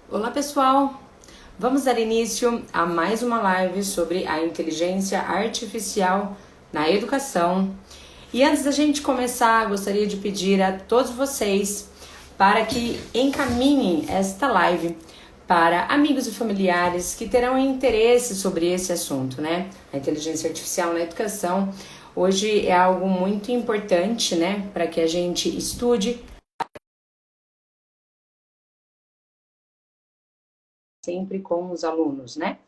Olá pessoal, vamos dar início a mais uma live sobre a inteligência artificial na educação. E antes da gente começar, gostaria de pedir a todos vocês para que encaminhem esta live para amigos e familiares que terão interesse sobre esse assunto, né? A inteligência artificial na educação hoje é algo muito importante, né? Para que a gente estude sempre com os alunos, né?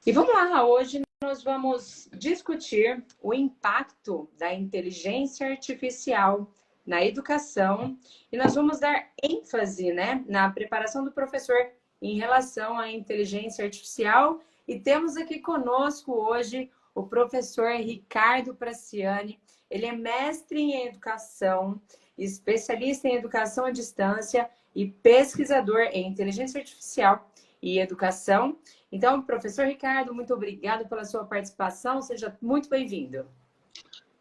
E vamos lá, hoje nós vamos discutir o impacto da inteligência artificial na educação e nós vamos dar ênfase, né, na preparação do professor em relação à inteligência artificial. E temos aqui conosco hoje o professor Ricardo Praciani. Ele é mestre em educação, especialista em educação à distância e pesquisador em inteligência artificial e educação. Então, professor Ricardo, muito obrigado pela sua participação. Seja muito bem-vindo.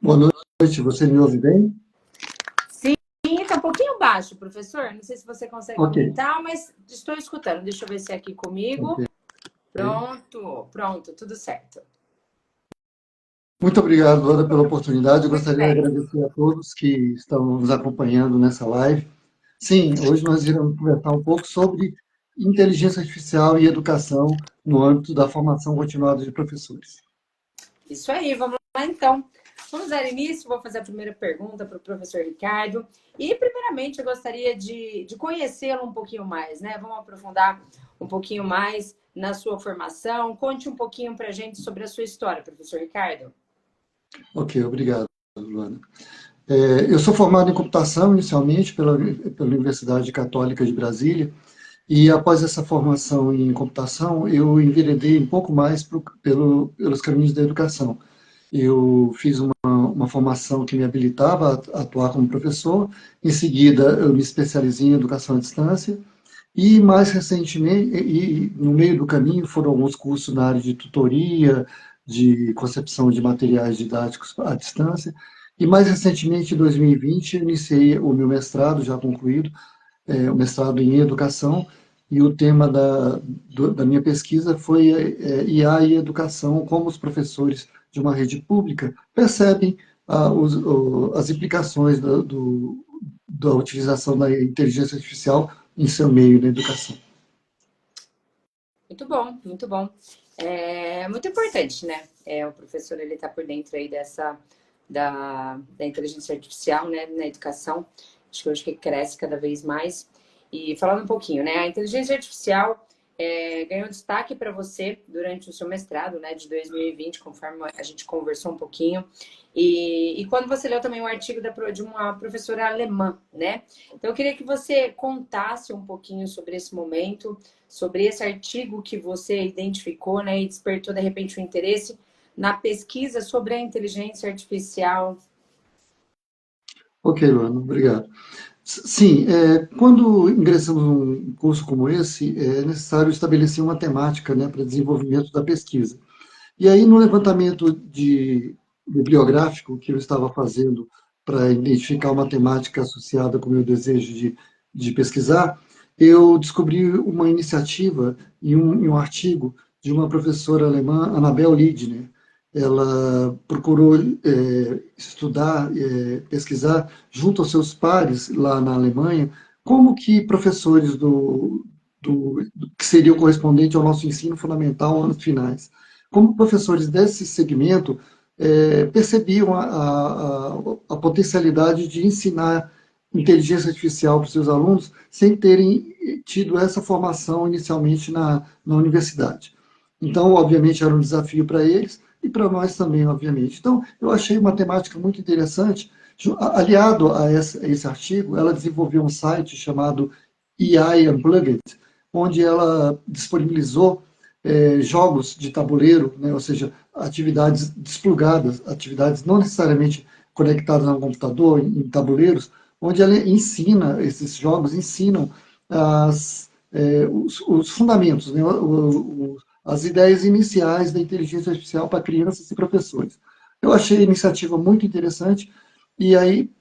Boa noite, você me ouve bem? Sim, está um pouquinho baixo, professor. Não sei se você consegue aumentar, mas estou escutando. Deixa eu ver se é aqui comigo. Pronto, tudo certo. Muito obrigado, Ana, pela oportunidade. Eu gostaria de agradecer a todos que estão nos acompanhando nessa live. Sim, hoje nós iremos conversar um pouco sobre inteligência artificial e educação no âmbito da formação continuada de professores. Isso aí, vamos lá então. Vamos dar início, vou fazer a primeira pergunta para o professor Ricardo. E, primeiramente, eu gostaria de conhecê-lo um pouquinho mais, né? Vamos aprofundar um pouquinho mais na sua formação. Conte um pouquinho para a gente sobre a sua história, professor Ricardo. Ok, obrigado, Luana. Eu sou formado em computação, inicialmente, pela Universidade Católica de Brasília, e após essa formação em computação, eu enveredei um pouco mais pelos caminhos da educação. Eu fiz uma formação que me habilitava a atuar como professor, em seguida eu me especializei em educação à distância, e mais recentemente, e no meio do caminho foram alguns cursos na área de tutoria, de concepção de materiais didáticos à distância, e mais recentemente, em 2020, eu iniciei o meu mestrado, já concluído, o mestrado em educação, e o tema da minha pesquisa foi IA e educação, como os professores de uma rede pública percebem as implicações da utilização da inteligência artificial em seu meio na educação. Muito bom, muito bom. É muito importante, né? O professor ele está por dentro aí da inteligência artificial, né, na educação. Acho que hoje que cresce cada vez mais. E falando um pouquinho, né? A inteligência artificial ganhou destaque para você durante o seu mestrado, né, de 2020, conforme a gente conversou um pouquinho. E quando você leu também um artigo de uma professora alemã, né? Então, eu queria que você contasse um pouquinho sobre esse momento, sobre esse artigo que você identificou, né, e despertou, de repente, o interesse na pesquisa sobre a inteligência artificial. Ok, Luana, obrigado. Sim, quando ingressamos num curso como esse, é necessário estabelecer uma temática, né, para desenvolvimento da pesquisa. E aí, no levantamento bibliográfico que eu estava fazendo para identificar uma temática associada com o meu desejo de pesquisar, eu descobri uma iniciativa e um artigo de uma professora alemã, Annabel Lidner. Ela procurou estudar, pesquisar junto aos seus pares lá na Alemanha, como que professores que seria o correspondente ao nosso ensino fundamental, anos finais, como professores desse segmento percebiam a potencialidade de ensinar inteligência artificial para os seus alunos sem terem tido essa formação inicialmente na universidade. Então, obviamente, era um desafio para eles e para nós também, obviamente. Então, eu achei uma temática muito interessante. Aliado a esse artigo, ela desenvolveu um site chamado AI Unplugged, onde ela disponibilizou jogos de tabuleiro, né, ou seja, atividades desplugadas, atividades não necessariamente conectadas a um computador, em tabuleiros, onde ela ensina, esses jogos ensinam os fundamentos, né, as ideias iniciais da inteligência artificial para crianças e professores. Eu achei a iniciativa muito interessante e aí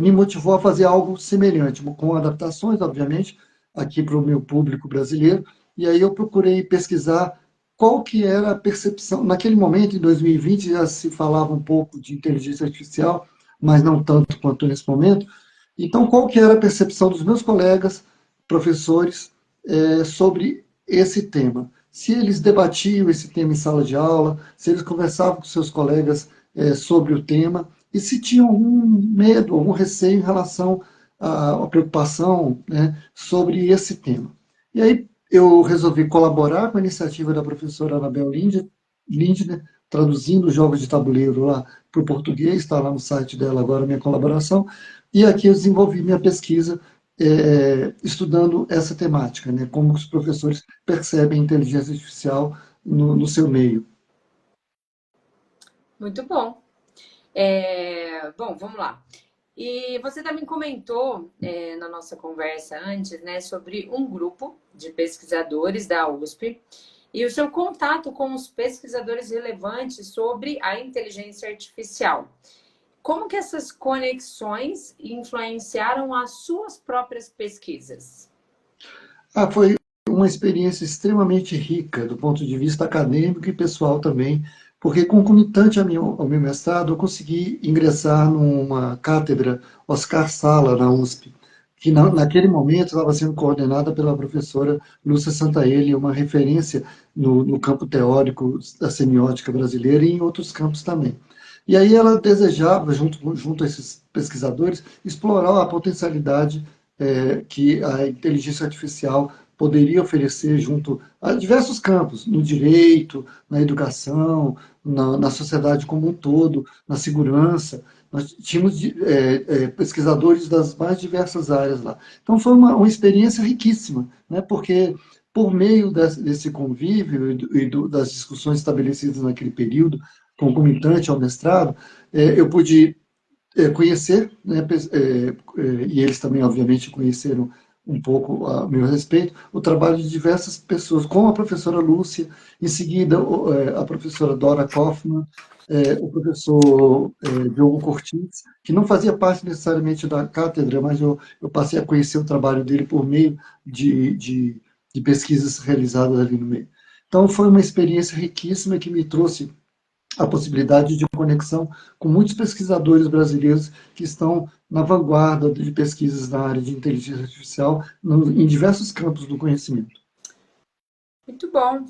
me motivou a fazer algo semelhante, com adaptações, obviamente, aqui para o meu público brasileiro, e aí eu procurei pesquisar qual que era a percepção. Naquele momento, em 2020, já se falava um pouco de inteligência artificial, mas não tanto quanto nesse momento. Então, qual que era a percepção dos meus colegas, professores, sobre esse tema? Se eles debatiam esse tema em sala de aula, se eles conversavam com seus colegas sobre o tema, e se tinham algum medo, algum receio em relação à preocupação, né, sobre esse tema. E aí eu resolvi colaborar com a iniciativa da professora Anabel Lindner, traduzindo jogos de tabuleiro lá para o português, está lá no site dela agora a minha colaboração, e aqui eu desenvolvi minha pesquisa estudando essa temática, né, como os professores percebem a inteligência artificial no seu meio. Muito bom. Bom, vamos lá. E você também comentou na nossa conversa antes, né, sobre um grupo de pesquisadores da USP e o seu contato com os pesquisadores relevantes sobre a inteligência artificial. Como que essas conexões influenciaram as suas próprias pesquisas? Foi uma experiência extremamente rica do ponto de vista acadêmico e pessoal também, porque concomitante ao meu mestrado, eu consegui ingressar numa cátedra Oscar Sala na USP, que naquele momento estava sendo coordenada pela professora Lúcia Santaelle, uma referência no campo teórico da semiótica brasileira e em outros campos também. E aí ela desejava, junto a esses pesquisadores, explorar a potencialidade que a inteligência artificial poderia oferecer junto a diversos campos, no direito, na educação, na sociedade como um todo, na segurança. Nós tínhamos pesquisadores das mais diversas áreas lá. Então foi uma experiência riquíssima, né? Porque por meio desse convívio das discussões estabelecidas naquele período, concomitante ao mestrado, eu pude conhecer, né, e eles também, obviamente, conheceram um pouco a meu respeito, o trabalho de diversas pessoas, como a professora Lúcia, em seguida a professora Dora Kaufmann, o professor Diogo Cortins, que não fazia parte necessariamente da cátedra, mas eu passei a conhecer o trabalho dele por meio de pesquisas realizadas ali no meio. Então, foi uma experiência riquíssima que me trouxe a possibilidade de conexão com muitos pesquisadores brasileiros que estão na vanguarda de pesquisas na área de inteligência artificial em diversos campos do conhecimento. Muito bom.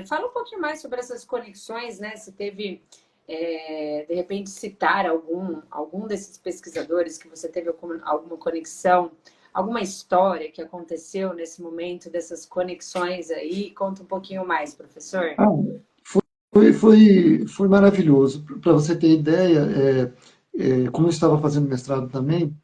Fala um pouquinho mais sobre essas conexões, né? Você teve, de repente, citar algum desses pesquisadores que você teve alguma conexão, alguma história que aconteceu nesse momento dessas conexões aí? Conta um pouquinho mais, professor. Foi maravilhoso. Para você ter ideia, como eu estava fazendo mestrado também,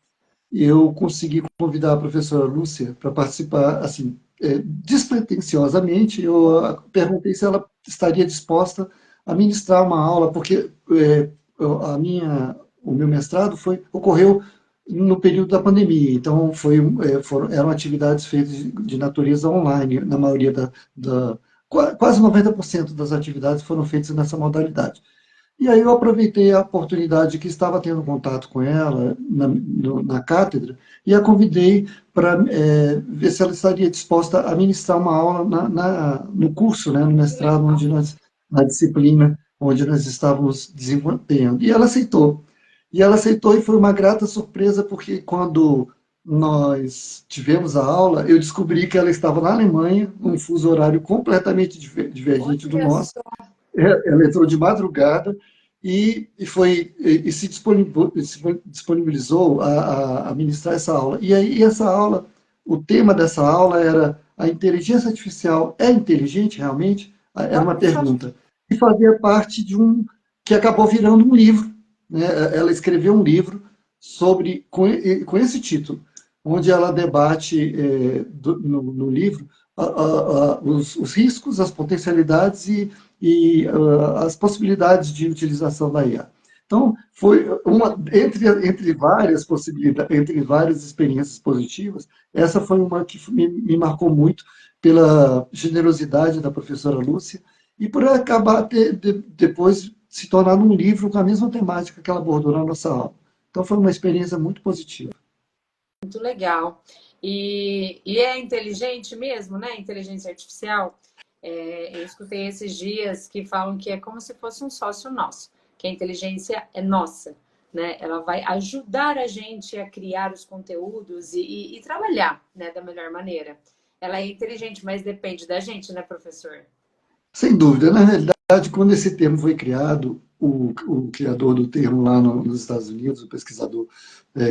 eu consegui convidar a professora Lúcia para participar, assim, despretensiosamente, eu perguntei se ela estaria disposta a ministrar uma aula, porque o meu mestrado ocorreu no período da pandemia, então eram atividades feitas de natureza online, na maioria quase 90% das atividades foram feitas nessa modalidade. E aí eu aproveitei a oportunidade que estava tendo contato com ela na cátedra e a convidei para ver se ela estaria disposta a ministrar uma aula no curso, né, no mestrado, na disciplina onde nós estávamos desempenhando. E ela aceitou. E ela aceitou e foi uma grata surpresa, porque quando nós tivemos a aula, eu descobri que ela estava na Alemanha, num fuso horário completamente divergente do Olha nosso. só. Ela entrou de madrugada e se disponibilizou a ministrar essa aula. E aí, essa aula, o tema dessa aula era: a inteligência artificial é inteligente realmente? Era uma Olha só. pergunta. E fazia parte que acabou virando um livro, né? Ela escreveu um livro com esse título, onde ela debate no livro os riscos, as potencialidades e as possibilidades de utilização da IA. Então, foi entre várias possibilidades, entre várias experiências positivas, essa foi uma que me marcou muito pela generosidade da professora Lúcia e por acabar depois se tornar um livro com a mesma temática que ela abordou na nossa aula. Então, foi uma experiência muito positiva. Muito legal. E é inteligente mesmo, né? Inteligência artificial. Eu escutei esses dias que falam que é como se fosse um sócio nosso, que a inteligência é nossa, né? Ela vai ajudar a gente a criar os conteúdos e trabalhar, né, da melhor maneira. Ela é inteligente, mas depende da gente, né, professor? Sem dúvida. Na realidade, quando esse termo foi criado, o criador do termo lá nos Estados Unidos, o pesquisador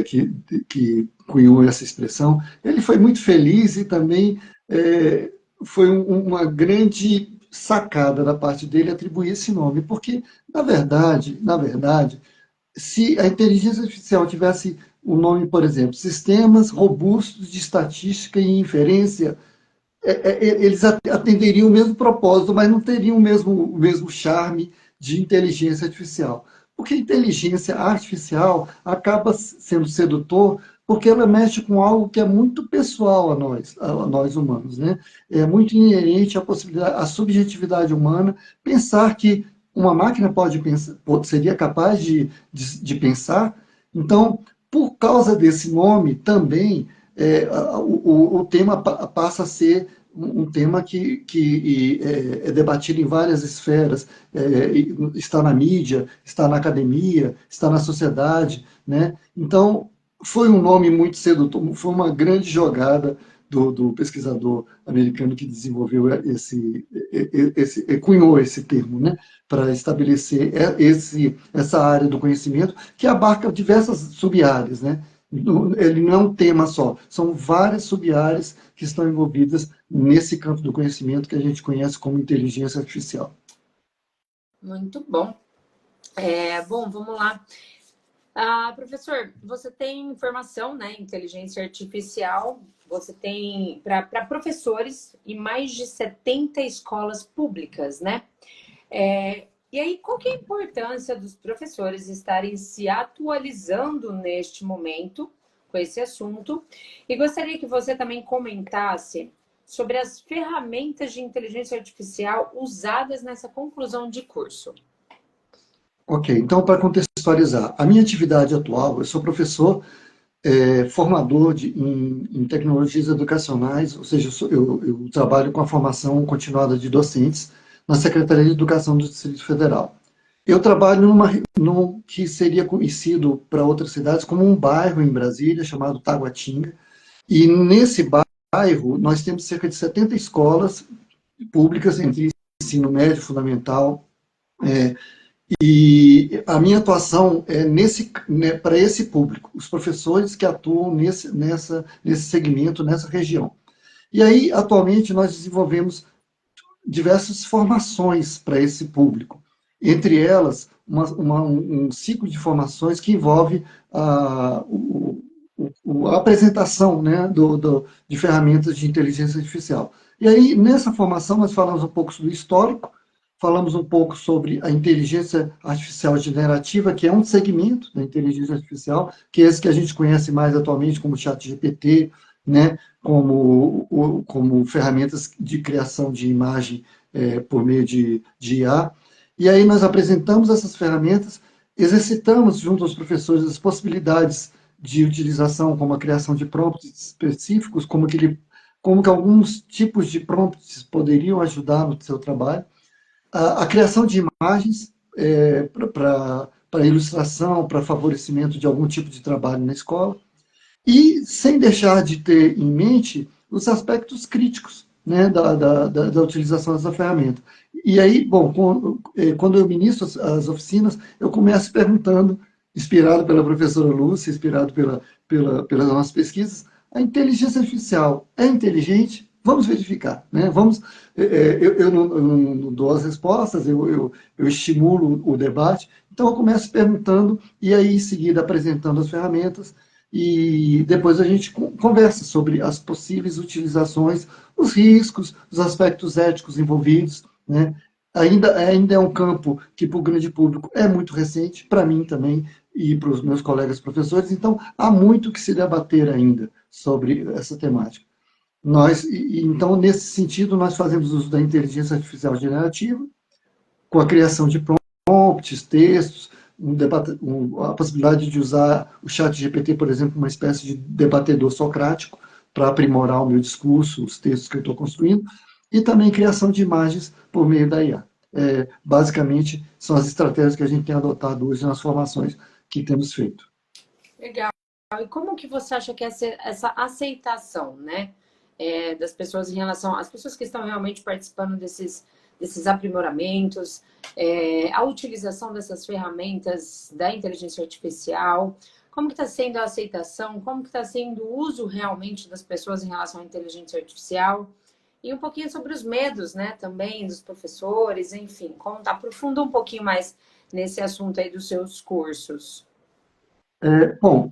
que cunhou essa expressão, ele foi muito feliz e também foi uma grande sacada da parte dele atribuir esse nome, porque, na verdade, se a inteligência artificial tivesse o nome, por exemplo, Sistemas Robustos de Estatística e Inferência, eles atenderiam o mesmo propósito, mas não teriam o mesmo charme de inteligência artificial. Porque a inteligência artificial acaba sendo sedutor porque ela mexe com algo que é muito pessoal a nós humanos, né? É muito inerente à possibilidade, à subjetividade humana, pensar que uma máquina pode pensar, seria capaz de pensar. Então, por causa desse nome também, o tema passa a ser um tema que é debatido em várias esferas, está na mídia, está na academia, está na sociedade, né? Então, foi um nome muito sedutor, foi uma grande jogada do pesquisador americano que desenvolveu cunhou esse termo, né? Para estabelecer essa área do conhecimento que abarca diversas sub-áreas, né? Ele não é um tema só, são várias sub-áreas que estão envolvidas nesse campo do conhecimento que a gente conhece como inteligência artificial. Muito bom. Bom, vamos lá. Professor, você tem formação, né, em inteligência artificial, você tem para professores e mais de 70 escolas públicas, né? E aí, qual que é a importância dos professores estarem se atualizando neste momento com esse assunto? E gostaria que você também comentasse sobre as ferramentas de inteligência artificial usadas nessa conclusão de curso. Ok, então, para contextualizar, a minha atividade atual, eu sou professor formador em tecnologias educacionais, ou seja, eu trabalho com a formação continuada de docentes na Secretaria de Educação do Distrito Federal. Eu trabalho num que seria conhecido para outras cidades como um bairro em Brasília, chamado Taguatinga, e nesse bairro nós temos cerca de 70 escolas públicas entre ensino médio, fundamental, e a minha atuação é para esse público, os professores que atuam nesse segmento, nessa região. E aí, atualmente, nós desenvolvemos diversas formações para esse público. Entre elas, um ciclo de formações que envolve a apresentação, né, de ferramentas de inteligência artificial. E aí, nessa formação, nós falamos um pouco do histórico, falamos um pouco sobre a inteligência artificial generativa, que é um segmento da inteligência artificial, que é esse que a gente conhece mais atualmente como ChatGPT, né, como ferramentas de criação de imagem por meio de IA. E aí nós apresentamos essas ferramentas, exercitamos junto aos professores as possibilidades de utilização, como a criação de prompts específicos, como que alguns tipos de prompts poderiam ajudar no seu trabalho. A criação de imagens para ilustração, para favorecimento de algum tipo de trabalho na escola, e sem deixar de ter em mente os aspectos críticos, né, da utilização dessa ferramenta. E aí, bom, quando eu ministro as oficinas, eu começo perguntando, inspirado pela professora Lúcia, inspirado pelas nossas pesquisas, a inteligência artificial é inteligente? Vamos verificar, né? Eu não dou as respostas, eu estimulo o debate, então eu começo perguntando e aí em seguida apresentando as ferramentas e depois a gente conversa sobre as possíveis utilizações, os riscos, os aspectos éticos envolvidos, né? Ainda é um campo que para o grande público é muito recente, para mim também e para os meus colegas professores, então há muito que se debater ainda sobre essa temática. Então, nesse sentido, nós fazemos uso da inteligência artificial generativa, com a criação de prompts, textos, a possibilidade de usar o chat GPT, por exemplo, uma espécie de debatedor socrático, para aprimorar o meu discurso, os textos que eu estou construindo, e também criação de imagens por meio da IA. Basicamente, são as estratégias que a gente tem adotado hoje nas formações que temos feito. Legal. E como que você acha que essa aceitação, né, das pessoas em relação às pessoas que estão realmente participando desses aprimoramentos, a utilização dessas ferramentas da inteligência artificial, como que está sendo a aceitação, como que está sendo o uso realmente das pessoas em relação à inteligência artificial? E um pouquinho sobre os medos, né, também dos professores, enfim, aprofunda um pouquinho mais nesse assunto aí dos seus cursos. Bom,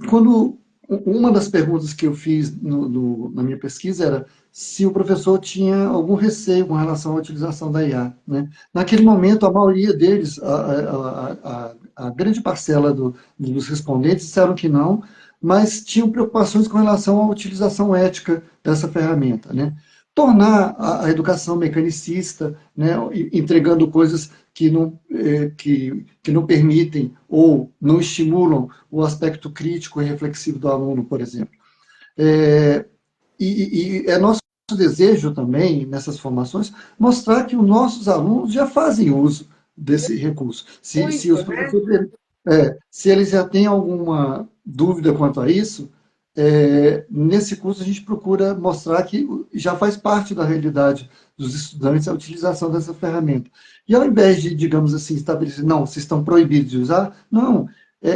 uma das perguntas que eu fiz na minha pesquisa era se o professor tinha algum receio com relação à utilização da IA, né? Naquele momento, a maioria deles, a grande parcela dos respondentes disseram que não, mas tinham preocupações com relação à utilização ética dessa ferramenta, né? Tornar a educação mecanicista, né, entregando coisas que não permitem ou não estimulam o aspecto crítico e reflexivo do aluno, por exemplo. E é nosso desejo também, nessas formações, mostrar que os nossos alunos já fazem uso desse recurso. Se os Muito, né? professores, se eles já têm alguma dúvida quanto a isso, nesse curso a gente procura mostrar que já faz parte da realidade dos estudantes a utilização dessa ferramenta. E ao invés de, digamos assim, estabelecer, não, vocês estão proibidos de usar, não,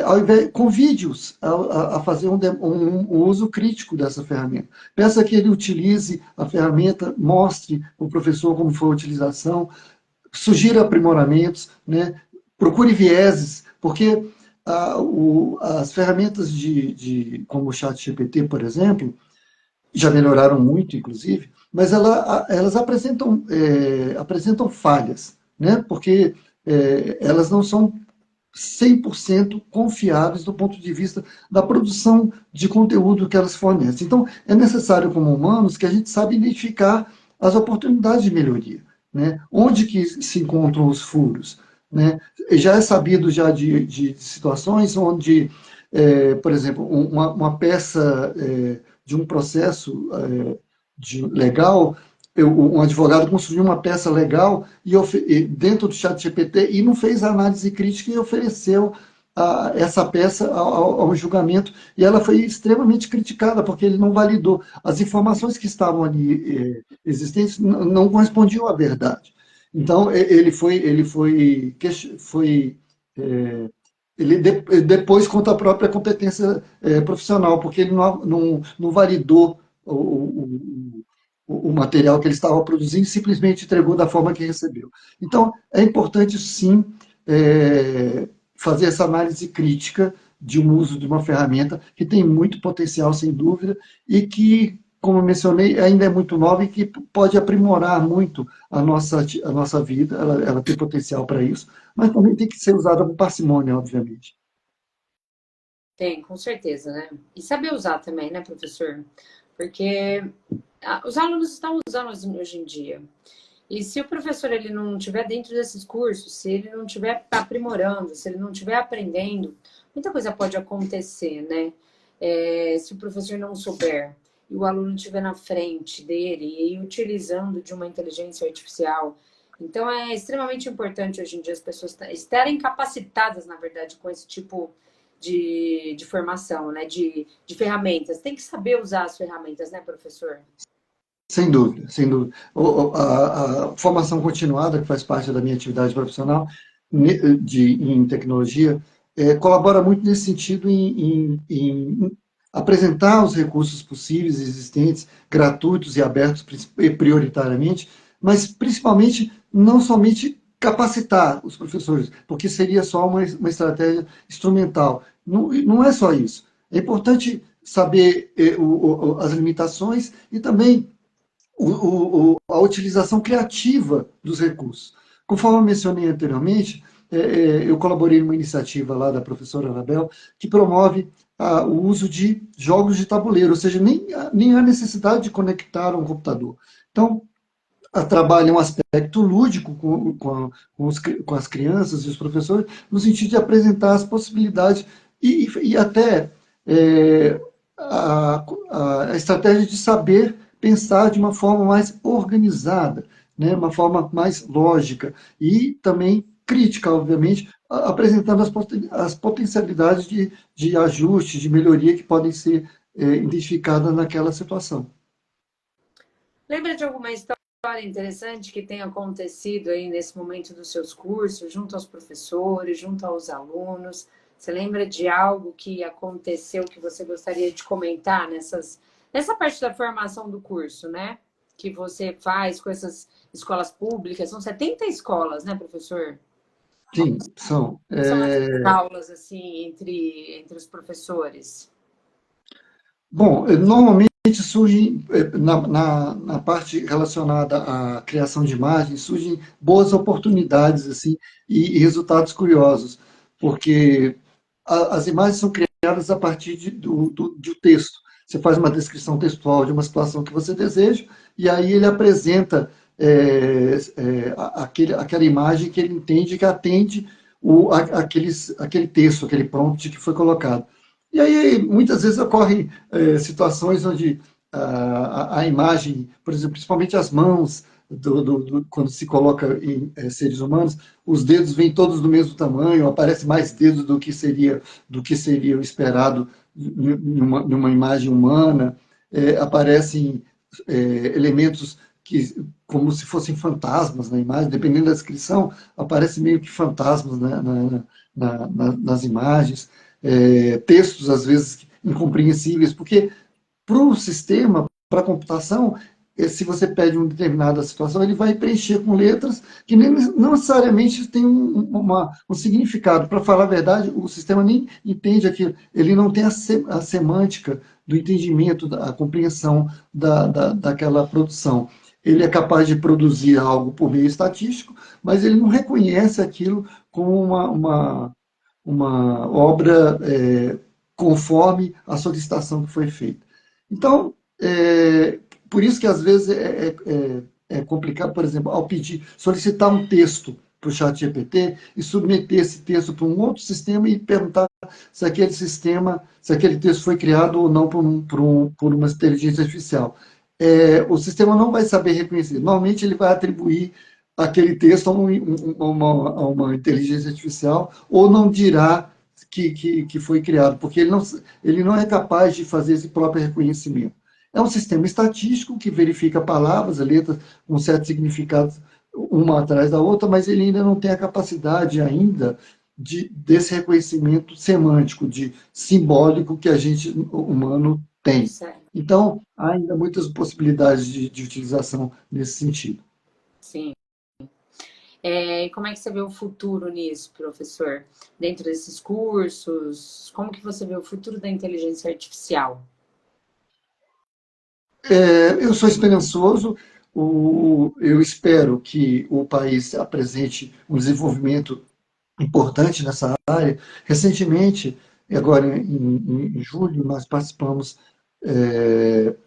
ao invés, convide-os a fazer um uso crítico dessa ferramenta. Peça que ele utilize a ferramenta, mostre para o professor como foi a utilização, sugira aprimoramentos, né? Procure vieses, porque as ferramentas como o ChatGPT, por exemplo, já melhoraram muito, inclusive, mas elas apresentam falhas, né? Porque elas não são 100% confiáveis do ponto de vista da produção de conteúdo que elas fornecem. Então, é necessário, como humanos, que a gente saiba identificar as oportunidades de melhoria, né? Onde que se encontram os furos, né? Já é sabido já de situações onde, por exemplo, uma peça de um processo legal, um advogado construiu uma peça legal dentro do ChatGPT e não fez a análise crítica e ofereceu essa peça ao julgamento, e ela foi extremamente criticada, porque ele não validou. As informações que estavam ali existentes não correspondiam à verdade. Então, ele depois contra a própria competência profissional, porque ele não validou o material que ele estava produzindo, simplesmente entregou da forma que recebeu. Então, é importante, sim, fazer essa análise crítica de um uso de uma ferramenta que tem muito potencial, sem dúvida, e que, como eu mencionei, ainda é muito nova e que pode aprimorar muito a nossa vida, ela tem potencial para isso, mas também tem que ser usada com parcimônia, obviamente. Tem, com certeza, né? E saber usar também, né, professor? Porque os alunos estão usando hoje em dia. E se o professor ele não estiver dentro desses cursos, se ele não estiver aprimorando, se ele não estiver aprendendo, muita coisa pode acontecer, né? Se o professor não souber e o aluno estiver na frente dele e utilizando de uma inteligência artificial. Então, é extremamente importante hoje em dia as pessoas estarem capacitadas, na verdade, com esse tipo de formação, né? De ferramentas. Tem que saber usar as ferramentas, né, professor? Sem dúvida, sem dúvida. A formação continuada, que faz parte da minha atividade profissional em tecnologia, colabora muito nesse sentido em apresentar os recursos possíveis, existentes, gratuitos e abertos prioritariamente, mas principalmente não somente capacitar os professores, porque seria só uma estratégia instrumental. Não é só isso. É importante saber as limitações e também a utilização criativa dos recursos. Conforme eu mencionei anteriormente, eu colaborei numa iniciativa lá da professora Anabel, que promove o uso de jogos de tabuleiro, ou seja, nem há necessidade de conectar a um computador. Então, trabalha um aspecto lúdico com as crianças e os professores, no sentido de apresentar as possibilidades e até a estratégia de saber pensar de uma forma mais organizada, né? Uma forma mais lógica e também crítica, obviamente, apresentando as potencialidades de ajuste, de melhoria que podem ser identificadas naquela situação. Lembra de alguma história interessante que tenha acontecido aí nesse momento dos seus cursos, junto aos professores, junto aos alunos? Você lembra de algo que aconteceu que você gostaria de comentar nessa parte da formação do curso, né? Que você faz com essas escolas públicas? São 70 escolas, né, professor? Sim, são. São essas aulas, assim, entre os professores? Bom, normalmente surgem, na parte relacionada à criação de imagens, surgem boas oportunidades assim, e resultados curiosos, porque as imagens são criadas a partir de um texto. Você faz uma descrição textual de uma situação que você deseja, e aí ele apresenta aquela imagem que ele entende que atende aquele texto, aquele prompt que foi colocado. E aí, muitas vezes, ocorrem situações onde a imagem, por exemplo, principalmente as mãos, quando se coloca em seres humanos, os dedos vêm todos do mesmo tamanho, aparece mais dedos do que seria o esperado numa imagem humana, aparecem elementos como se fossem fantasmas na imagem, dependendo da descrição, aparece meio que fantasmas, né, nas imagens, textos às vezes incompreensíveis, porque para o sistema, para a computação, se você pede uma determinada situação, ele vai preencher com letras que nem, não necessariamente têm um significado. Para falar a verdade, o sistema nem entende aquilo, ele não tem a semântica do entendimento, a compreensão daquela produção. Ele é capaz de produzir algo por meio estatístico, mas ele não reconhece aquilo como uma obra conforme a solicitação que foi feita. Então, por isso que às vezes é complicado, por exemplo, ao pedir, solicitar um texto para o chat GPT e submeter esse texto para um outro sistema e perguntar se aquele texto foi criado ou não por uma inteligência artificial. O sistema não vai saber reconhecer. Normalmente ele vai atribuir aquele texto a uma inteligência artificial ou não dirá que foi criado, porque ele não é capaz de fazer esse próprio reconhecimento. É um sistema estatístico que verifica palavras, letras com certos significados uma atrás da outra, mas ele ainda não tem a capacidade ainda desse reconhecimento semântico, de simbólico que a gente humano tem. Certo. Então, há ainda muitas possibilidades de utilização nesse sentido. Sim. E como é que você vê o futuro nisso, professor? Dentro desses cursos, como que você vê o futuro da inteligência artificial? Eu sou esperançoso, eu espero que o país apresente um desenvolvimento importante nessa área. Recentemente, agora em julho, nós participamos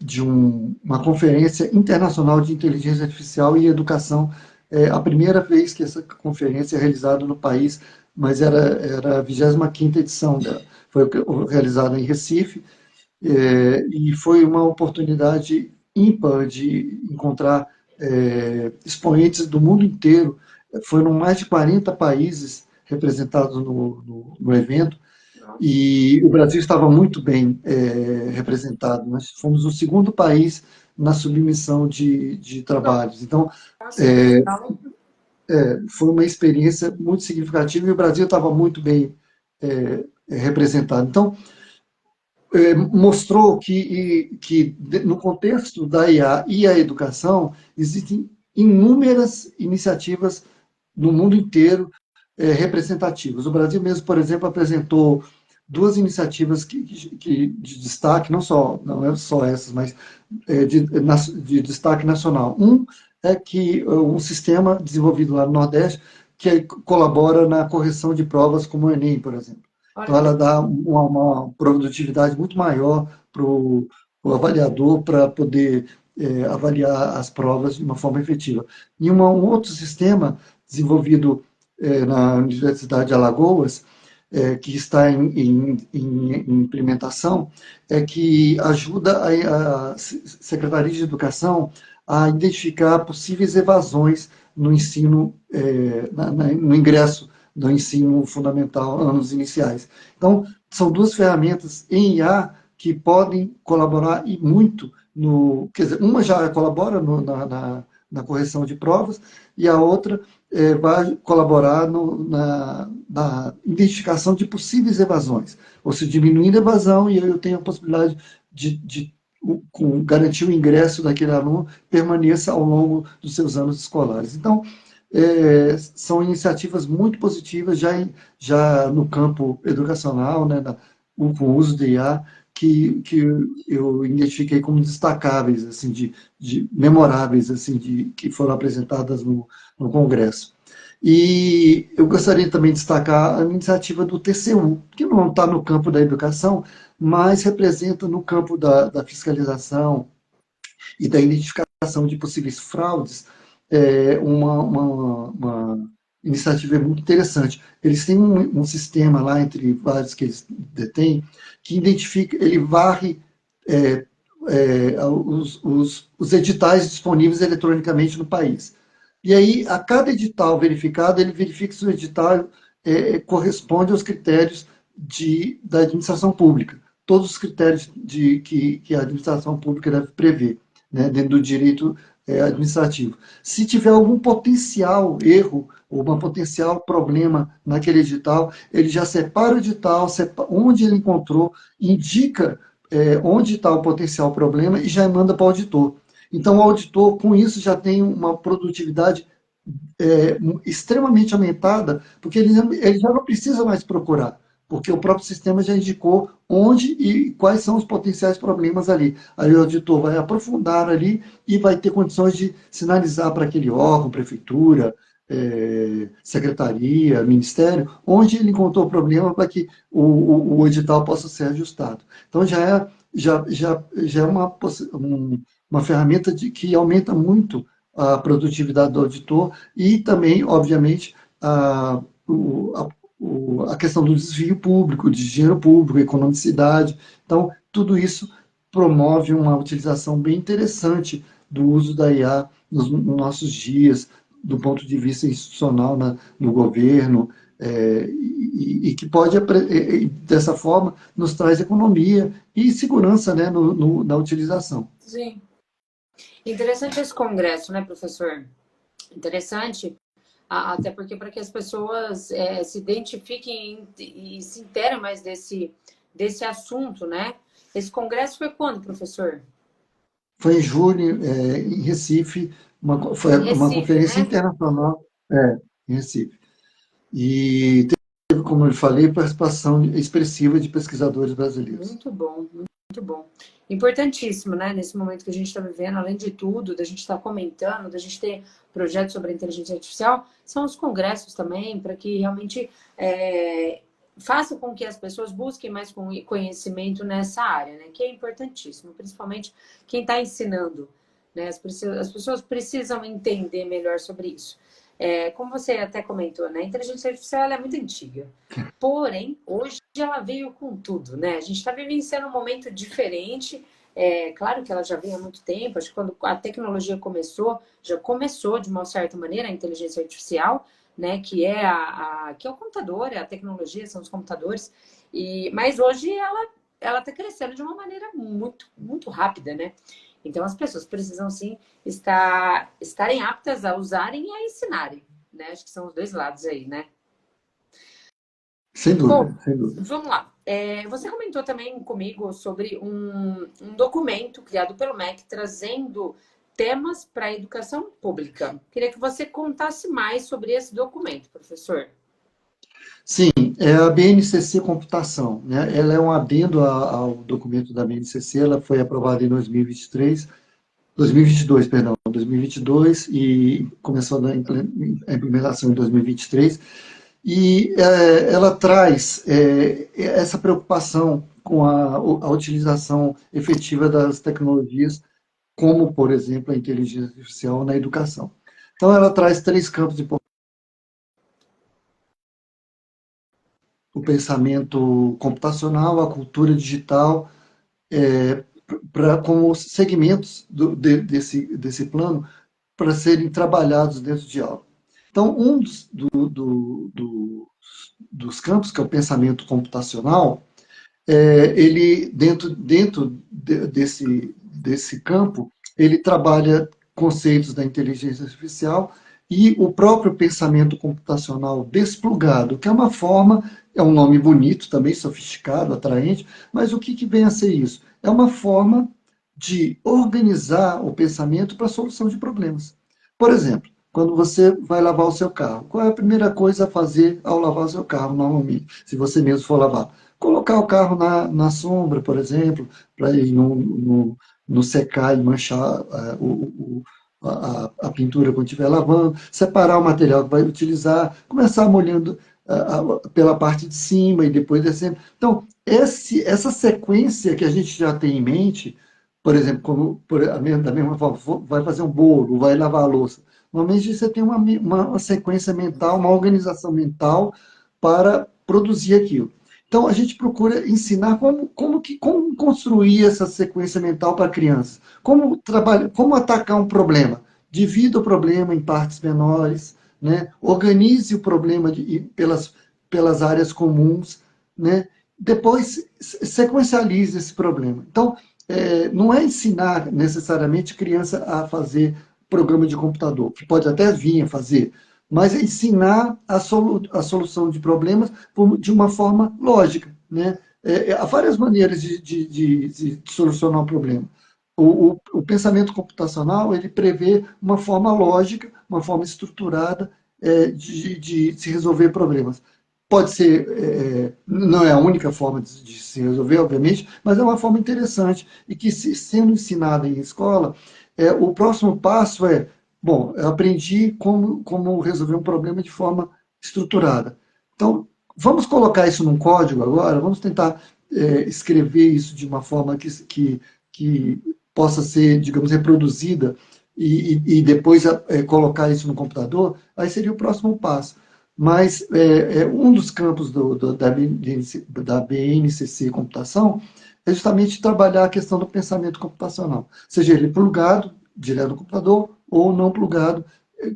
de uma conferência internacional de inteligência artificial e educação. É a primeira vez que essa conferência é realizada no país, mas era a 25ª edição dela. Foi realizada em Recife, e foi uma oportunidade ímpar de encontrar expoentes do mundo inteiro. Foram mais de 40 países representados no evento, e o Brasil estava muito bem representado. Nós fomos o segundo país na submissão de trabalhos. Então, Nossa, que legal. foi uma experiência muito significativa e o Brasil estava muito bem representado. Então, mostrou que no contexto da IA e a educação existem inúmeras iniciativas no mundo inteiro representativas. O Brasil mesmo, por exemplo, apresentou duas iniciativas de destaque, não é só essas, mas de destaque nacional. Um é que um sistema desenvolvido lá no Nordeste que colabora na correção de provas como o Enem, por exemplo. Então, Olha que ela dá uma produtividade muito maior para o avaliador para poder avaliar as provas de uma forma efetiva. E um outro sistema desenvolvido na Universidade de Alagoas que está em implementação, é que ajuda a Secretaria de Educação a identificar possíveis evasões no ensino, no ingresso do ensino fundamental, anos iniciais. Então, são duas ferramentas em IA que podem colaborar e muito no, quer dizer, uma já colabora na correção de provas e a outra vai colaborar na identificação de possíveis evasões, ou se diminuindo a evasão e eu tenho a possibilidade de garantir o ingresso daquele aluno permaneça ao longo dos seus anos escolares. Então, são iniciativas muito positivas já no campo educacional, né, com o uso de IA, que eu identifiquei como destacáveis, assim, memoráveis, assim, que foram apresentadas no Congresso. E eu gostaria também de destacar a iniciativa do TCU, que não está no campo da educação, mas representa no campo da fiscalização e da identificação de possíveis fraudes, uma iniciativa muito interessante. Eles têm um sistema lá, entre vários que eles detêm, que identifica, ele varre os editais disponíveis eletronicamente no país. E aí, a cada edital verificado, ele verifica se o edital corresponde aos critérios da administração pública. Todos os critérios que a administração pública deve prever, né, dentro do direito administrativo. Se tiver algum potencial erro ou um potencial problema naquele edital, ele já separa o edital, onde ele encontrou, indica onde está o potencial problema e já manda para o auditor. Então, o auditor, com isso, já tem uma produtividade extremamente aumentada, porque ele já não precisa mais procurar, porque o próprio sistema já indicou onde e quais são os potenciais problemas ali. Aí o auditor vai aprofundar ali e vai ter condições de sinalizar para aquele órgão, prefeitura, secretaria, ministério, onde ele encontrou o problema para que o edital possa ser ajustado. Então já é uma ferramenta que aumenta muito a produtividade do auditor e também, obviamente, a questão do desvio público, de dinheiro público, economicidade. Então, tudo isso promove uma utilização bem interessante do uso da IA nos nossos dias, do ponto de vista institucional no governo, e que pode, dessa forma, nos traz economia e segurança, né, na utilização. Sim. Interessante esse congresso, né, professor? Interessante, até porque para que as pessoas se identifiquem e se interem mais desse assunto, né? Esse congresso foi quando, professor? Foi em julho, em Recife, foi uma Recife, conferência né? internacional, em Recife. E teve, como eu falei, participação expressiva de pesquisadores brasileiros. Muito bom, muito bom. Importantíssimo, né? Nesse momento que a gente está vivendo, além de tudo, da gente estar comentando, da gente ter projetos sobre a inteligência artificial, são os congressos também, para que realmente faça com que as pessoas busquem mais conhecimento nessa área, né? Que é importantíssimo, principalmente quem está ensinando, né? As pessoas precisam entender melhor sobre isso. Como você até comentou, né? A inteligência artificial ela é muito antiga. Porém, hoje ela veio com tudo, né? A gente está vivenciando um momento diferente. Claro que ela já vem há muito tempo. Acho que quando a tecnologia começou, já começou de uma certa maneira a inteligência artificial, né? Que é que é o computador, é a tecnologia, são os computadores. Mas hoje ela está crescendo de uma maneira muito, muito rápida, né? Então as pessoas precisam sim estarem aptas a usarem e a ensinarem, né? Acho que são os dois lados aí, né? Sem Bom, dúvida, sem dúvida. vamos lá. Você comentou também comigo sobre um documento criado pelo MEC trazendo temas para a educação pública. Queria que você contasse mais sobre esse documento, professor. Sim, é a BNCC Computação, né? Ela é um adendo ao documento da BNCC, ela foi aprovada em 2023, 2022, perdão, 2022 e começou a implementação em 2023. E ela traz essa preocupação com a utilização efetiva das tecnologias, como, por exemplo, a inteligência artificial na educação. Então, ela traz três campos importantes. o pensamento computacional, a cultura digital, como segmentos desse plano para serem trabalhados dentro de aula. Então, um dos campos, que é o pensamento computacional, ele, desse campo, ele trabalha conceitos da inteligência artificial e o próprio pensamento computacional desplugado, que é uma forma, é um nome bonito, também sofisticado, atraente, mas o que vem a ser isso? É uma forma de organizar o pensamento para a solução de problemas. Por exemplo, quando você vai lavar o seu carro, qual é a primeira coisa a fazer ao lavar o seu carro, normalmente, se você mesmo for lavar? Colocar o carro na sombra, por exemplo, para ele não secar e manchar a pintura quando estiver lavando, separar o material que vai utilizar, começar molhando pela parte de cima e depois descendo. Então, essa sequência que a gente já tem em mente, por exemplo, da mesma forma, vai fazer um bolo, vai lavar a louça. Normalmente você tem uma sequência mental, uma organização mental para produzir aquilo. Então, a gente procura ensinar como construir essa sequência mental para crianças. Como atacar um problema. Divida o problema em partes menores, né? Organize o problema pelas áreas comuns, né? Depois, sequencialize esse problema. Então, não é ensinar necessariamente criança a fazer programa de computador, que pode até vir a fazer, mas ensinar a solução de problemas de uma forma lógica, né? Há várias maneiras de solucionar um problema. O pensamento computacional, ele prevê uma forma lógica, uma forma estruturada de se resolver problemas. Pode ser, não é a única forma de se resolver, obviamente, mas é uma forma interessante e que, sendo ensinada em escola, o próximo passo é, bom, eu aprendi como resolver um problema de forma estruturada. Então, vamos colocar isso num código agora, vamos tentar escrever isso de uma forma que possa ser, digamos, reproduzida e depois colocar isso no computador, aí seria o próximo passo. Mas um dos campos da BNCC Computação é justamente trabalhar a questão do pensamento computacional, seja ele plugado, direto no computador, ou não plugado,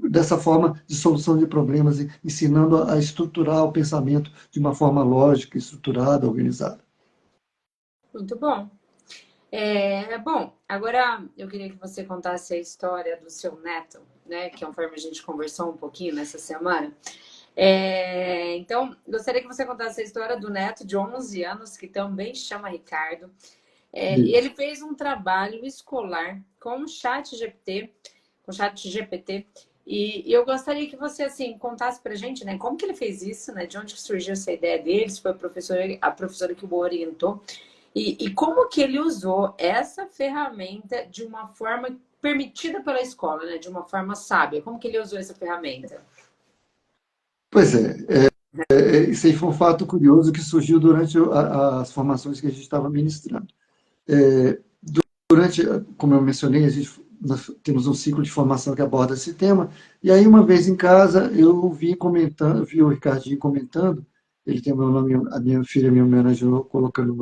dessa forma de solução de problemas, ensinando a estruturar o pensamento de uma forma lógica, estruturada, organizada. Muito bom. Bom, agora eu queria que você contasse a história do seu neto, né? Que conforme a gente conversou um pouquinho nessa semana. Então, gostaria que você contasse a história do neto de 11 anos, que também chama Ricardo. E ele fez um trabalho escolar com o ChatGPT, e eu gostaria que você assim contasse para a gente, né, como que ele fez isso, né, de onde surgiu essa ideia dele, se foi a professora que o orientou, e como que ele usou essa ferramenta de uma forma permitida pela escola, né, de uma forma sábia. Como que ele usou essa ferramenta? Pois isso aí foi um fato curioso que surgiu durante as formações que a gente estava ministrando. Durante, como eu mencionei, nós temos um ciclo de formação que aborda esse tema, e aí uma vez em casa eu vi o Ricardinho comentando, ele tem o meu nome, a minha filha me homenageou colocando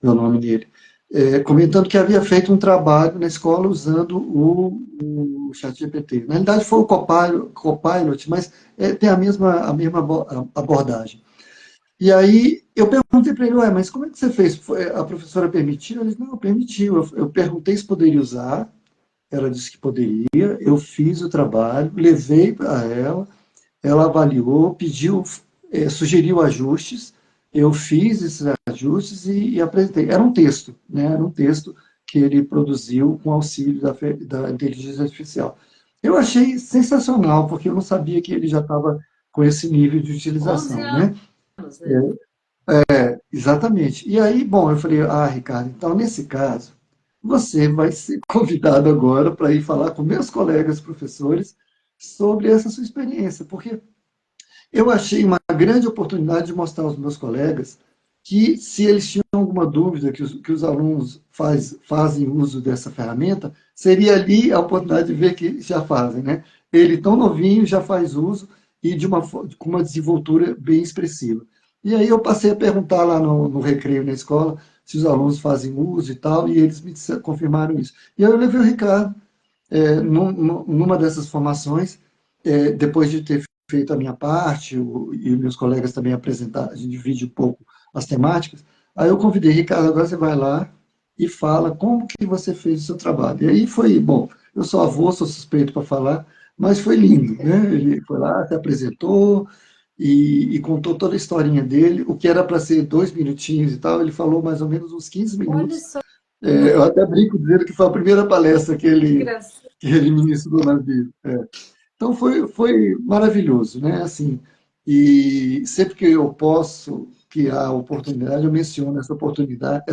meu nome dele, comentando que havia feito um trabalho na escola usando o ChatGPT. Na realidade foi o Copilot, mas tem a mesma abordagem. E aí eu perguntei para ele, mas como é que você fez? A professora permitiu? Ele disse, não, permitiu. Eu perguntei se poderia usar, ela disse que poderia, eu fiz o trabalho, levei para ela avaliou, pediu, sugeriu ajustes, eu fiz esses ajustes e apresentei. Era um texto, né? Era um texto que ele produziu com auxílio da inteligência artificial. Eu achei sensacional, porque eu não sabia que ele já estava com esse nível de 11 utilização, né? anos, né? Exatamente. E aí, bom, eu falei, Ricardo, então nesse caso, você vai ser convidado agora para ir falar com meus colegas professores sobre essa sua experiência, porque eu achei uma grande oportunidade de mostrar aos meus colegas que, se eles tinham alguma dúvida que os alunos fazem uso dessa ferramenta, seria ali a oportunidade de ver que já fazem, né? Ele, tão novinho, já faz uso e com uma desenvoltura bem expressiva. E aí eu passei a perguntar lá no recreio na escola se os alunos fazem uso e tal, e eles confirmaram isso. E aí eu levei o Ricardo numa dessas formações, depois de ter feito a minha parte, e meus colegas também apresentaram, a gente divide um pouco as temáticas, aí eu convidei, Ricardo, agora você vai lá e fala como que você fez o seu trabalho. E aí foi, bom, eu sou avô, sou suspeito para falar, mas foi lindo, né? Ele foi lá, se apresentou e contou toda a historinha dele, o que era para ser 2 minutinhos e tal, ele falou mais ou menos uns 15 Olha minutos. só Eu até brinco dizendo que foi a primeira palestra que engraçado. que ele ministrou na vida. Então foi maravilhoso, né? Assim, e sempre que eu posso, que há oportunidade, eu menciono essa oportunidade,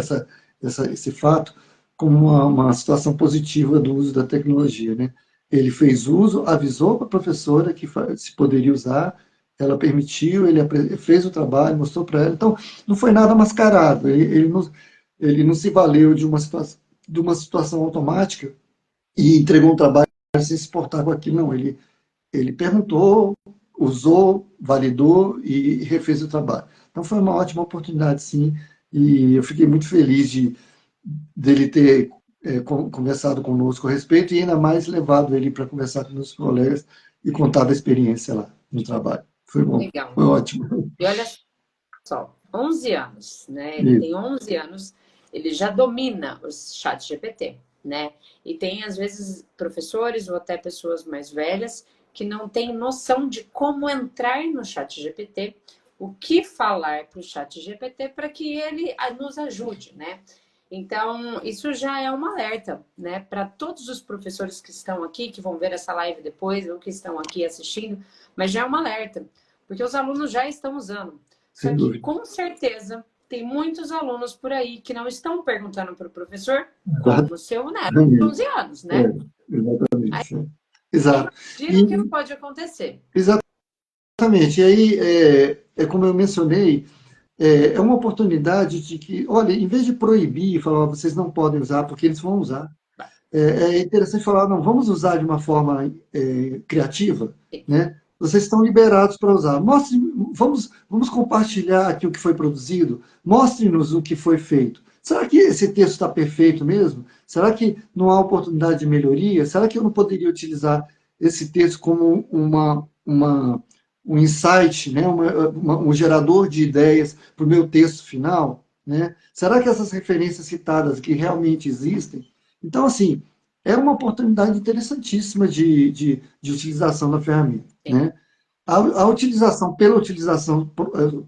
esse fato, como uma situação positiva do uso da tecnologia, né? Ele fez uso, avisou para a professora que se poderia usar, ela permitiu, ele fez o trabalho, mostrou para ela. Então, não foi nada mascarado. Ele não se valeu de uma situação automática e entregou um trabalho sem se portar com aquilo, não. Ele perguntou, usou, validou e refez o trabalho. Então foi uma ótima oportunidade, sim, e eu fiquei muito feliz dele ter conversado conosco a respeito e ainda mais levado ele para conversar com meus colegas e contar da experiência lá no trabalho. Foi bom, Legal. foi ótimo. E olha só, 11 anos, né? Ele Isso. tem 11 anos, ele já domina os chat GPT, né? E tem, às vezes, professores ou até pessoas mais velhas que não têm noção de como entrar no chat GPT, o que falar para o chat GPT para que ele nos ajude, né? Então, isso já é um alerta, né? Para todos os professores que estão aqui, que vão ver essa live depois, ou que estão aqui assistindo, mas já é um alerta, porque os alunos já estão usando. Só Sem que, dúvida. com certeza, tem muitos alunos por aí que não estão perguntando para o professor como o seu neto de Exatamente. 11 anos, É, né? exatamente. Exato. Imagina o que não E, pode acontecer. exatamente. E aí, como eu mencionei, é uma oportunidade de que, olha, em vez de proibir, falar, "Ó, vocês não podem usar, porque eles vão usar. É interessante falar, não, vamos usar de uma forma criativa, né? Vocês estão liberados para usar. Mostre, vamos compartilhar aqui o que foi produzido, mostre-nos o que foi feito. Será que esse texto está perfeito mesmo? Será que não há oportunidade de melhoria? Será que eu não poderia utilizar esse texto como um insight, né? Um gerador de ideias para o meu texto final? Né? Será que essas referências citadas aqui realmente existem? Então, assim, é uma oportunidade interessantíssima de utilização da ferramenta. Sim. Né? A utilização pela utilização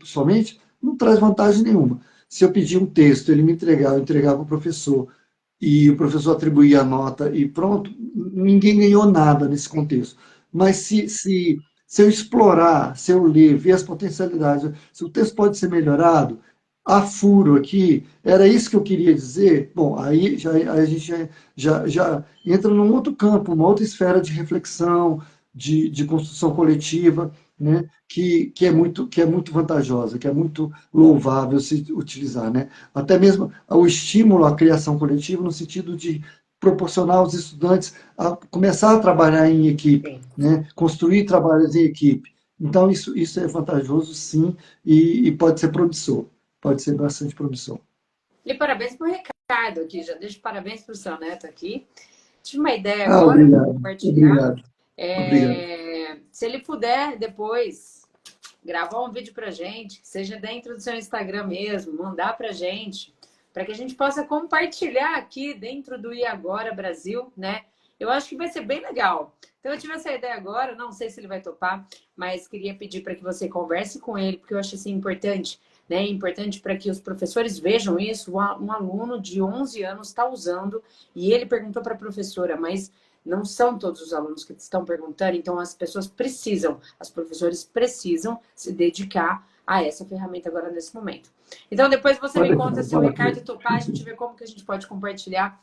somente não traz vantagem nenhuma. Se eu pedir um texto, ele me entregar, eu entregar para o professor, e o professor atribuir a nota e pronto, ninguém ganhou nada nesse contexto. Mas se eu explorar, se eu ler, ver as potencialidades, se o texto pode ser melhorado, há furo aqui, era isso que eu queria dizer. Bom, aí a gente já entra num outro campo, uma outra esfera de reflexão, de construção coletiva, né, que é muito vantajosa, que é muito louvável se utilizar. Né? Até mesmo o estímulo à criação coletiva, no sentido de proporcionar aos estudantes a começar a trabalhar em equipe, Sim. né? Construir trabalhos em equipe. Então, isso é vantajoso, sim, e pode ser promissor. Pode ser bastante promissor. E parabéns para o Ricardo aqui. Já deixo parabéns para o seu neto aqui. Tive uma ideia Ah, agora para obrigado, compartilhar. obrigado, obrigado. Se ele puder depois gravar um vídeo para gente, que seja dentro do seu Instagram mesmo, mandar para gente, para que a gente possa compartilhar aqui dentro do E Agora Brasil, né? Eu acho que vai ser bem legal. Então, eu tive essa ideia agora, não sei se ele vai topar, mas queria pedir para que você converse com ele, porque eu acho assim importante, né? Importante para que os professores vejam isso. Um aluno de 11 anos está usando e ele perguntou para a professora, mas não são todos os alunos que estão perguntando, então as pessoas precisam, as professores precisam se dedicar a essa ferramenta agora nesse momento. Então depois você Pode me deixar, conta se o fala com Ricardo ele. topar, a gente vê como que a gente pode compartilhar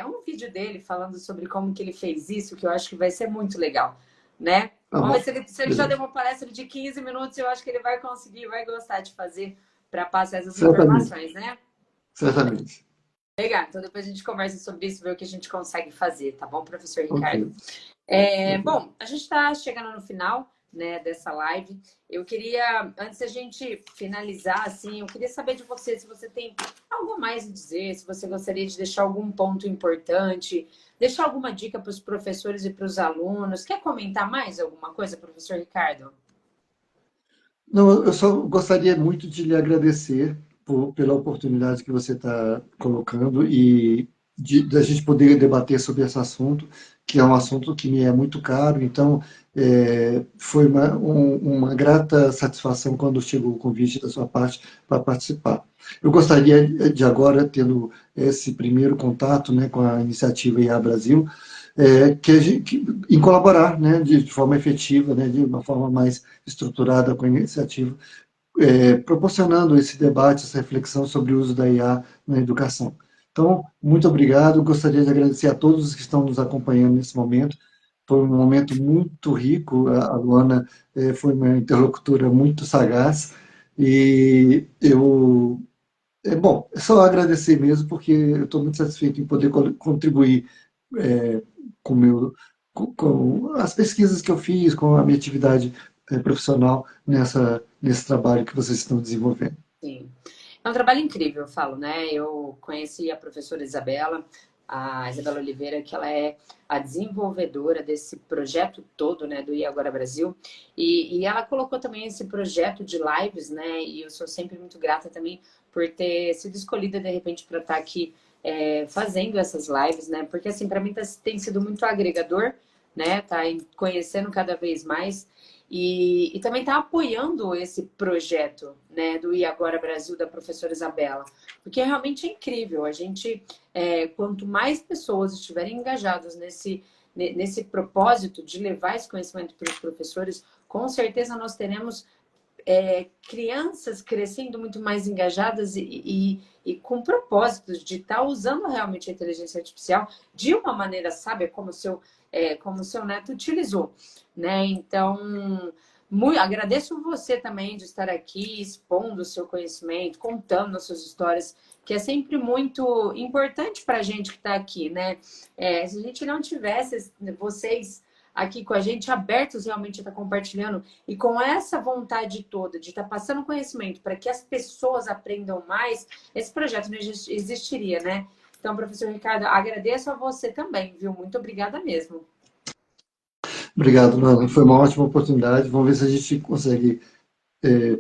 um vídeo dele falando sobre como que ele fez isso, que eu acho que vai ser muito legal, né? Tá Vamos ver bom, se ele já deu beleza. uma palestra de 15 minutos, eu acho que ele vai conseguir, vai gostar de fazer para passar essas Certamente, informações, né? certamente. Legal, então depois a gente conversa sobre isso, ver o que a gente consegue fazer, tá bom, professor Ok, Ricardo? ok. Bom, a gente está chegando no final né, dessa live. Eu queria, antes da gente finalizar, assim, eu queria saber de você se você tem algo mais a dizer, se você gostaria de deixar algum ponto importante, deixar alguma dica para os professores e para os alunos. Quer comentar mais alguma coisa, professor Ricardo? Não, eu só gostaria muito de lhe agradecer pela oportunidade que você está colocando e da gente poder debater sobre esse assunto, que é um assunto que me é muito caro. Então, foi uma grata satisfação quando chegou o convite da sua parte para participar. Eu gostaria de agora, tendo esse primeiro contato, né, com a iniciativa IA Brasil, em colaborar, né, de forma efetiva, né, de uma forma mais estruturada com a iniciativa, proporcionando esse debate, essa reflexão sobre o uso da IA na educação. Então, muito obrigado. Gostaria de agradecer a todos os que estão nos acompanhando nesse momento. Foi um momento muito rico. A Luana foi uma interlocutora muito sagaz. E bom, é só agradecer mesmo, porque eu estou muito satisfeito em poder contribuir é, com, meu, com as pesquisas que eu fiz, com a minha atividade profissional nesse trabalho que vocês estão desenvolvendo. Sim. É um trabalho incrível, eu falo, né? Eu conheci a professora Isabela, a Isabela Oliveira, que ela é a desenvolvedora desse projeto todo, né, do I Agora Brasil, e ela colocou também esse projeto de lives, né, e eu sou sempre muito grata também por ter sido escolhida, de repente, para estar aqui fazendo essas lives, né, porque, assim, para mim tem sido muito agregador, né, tá conhecendo cada vez mais, e também está apoiando esse projeto, né, do I Agora Brasil, da professora Isabela, porque realmente é incrível. A gente, quanto mais pessoas estiverem engajadas nesse propósito de levar esse conhecimento para os professores, com certeza nós teremos crianças crescendo muito mais engajadas e com propósitos de estar usando realmente a inteligência artificial de uma maneira sábia, como o seu neto utilizou, né? Então, agradeço você também de estar aqui expondo o seu conhecimento, contando as suas histórias, que é sempre muito importante para a gente que está aqui, né? Se a gente não tivesse vocês aqui com a gente, abertos realmente a estar compartilhando e com essa vontade toda de estar passando conhecimento para que as pessoas aprendam mais, esse projeto não existiria, né? Então, professor Ricardo, agradeço a você também, viu? Muito obrigada mesmo. Obrigado, Luana. Foi uma ótima oportunidade. Vamos ver se a gente consegue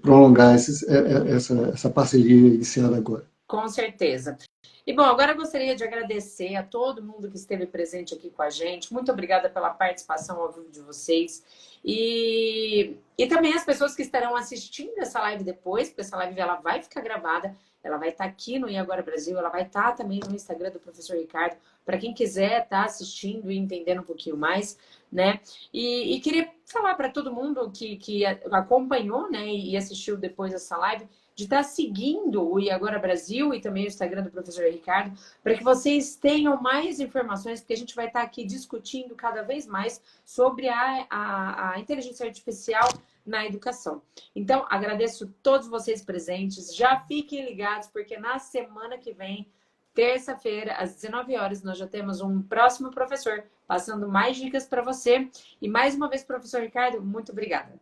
prolongar essa parceria iniciada agora. Com certeza. E bom, agora eu gostaria de agradecer a todo mundo que esteve presente aqui com a gente. Muito obrigada pela participação ao vivo de vocês. E também as pessoas que estarão assistindo essa live depois, porque essa live ela vai ficar gravada, ela vai estar aqui no E Agora Brasil, ela vai estar também no Instagram do professor Ricardo, para quem quiser estar assistindo e entendendo um pouquinho mais, né? E queria falar para todo mundo que acompanhou, né, e assistiu depois essa live, de estar seguindo o E Agora Brasil e também o Instagram do professor Ricardo, para que vocês tenham mais informações, porque a gente vai estar aqui discutindo cada vez mais sobre a inteligência artificial na educação. Então, agradeço todos vocês presentes, já fiquem ligados, porque na semana que vem, terça-feira, às 19 horas, nós já temos um próximo professor passando mais dicas para você. E mais uma vez, professor Ricardo, muito obrigada.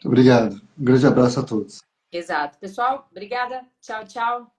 Obrigado. Um grande abraço a todos. Exato. Pessoal, obrigada. Tchau, tchau.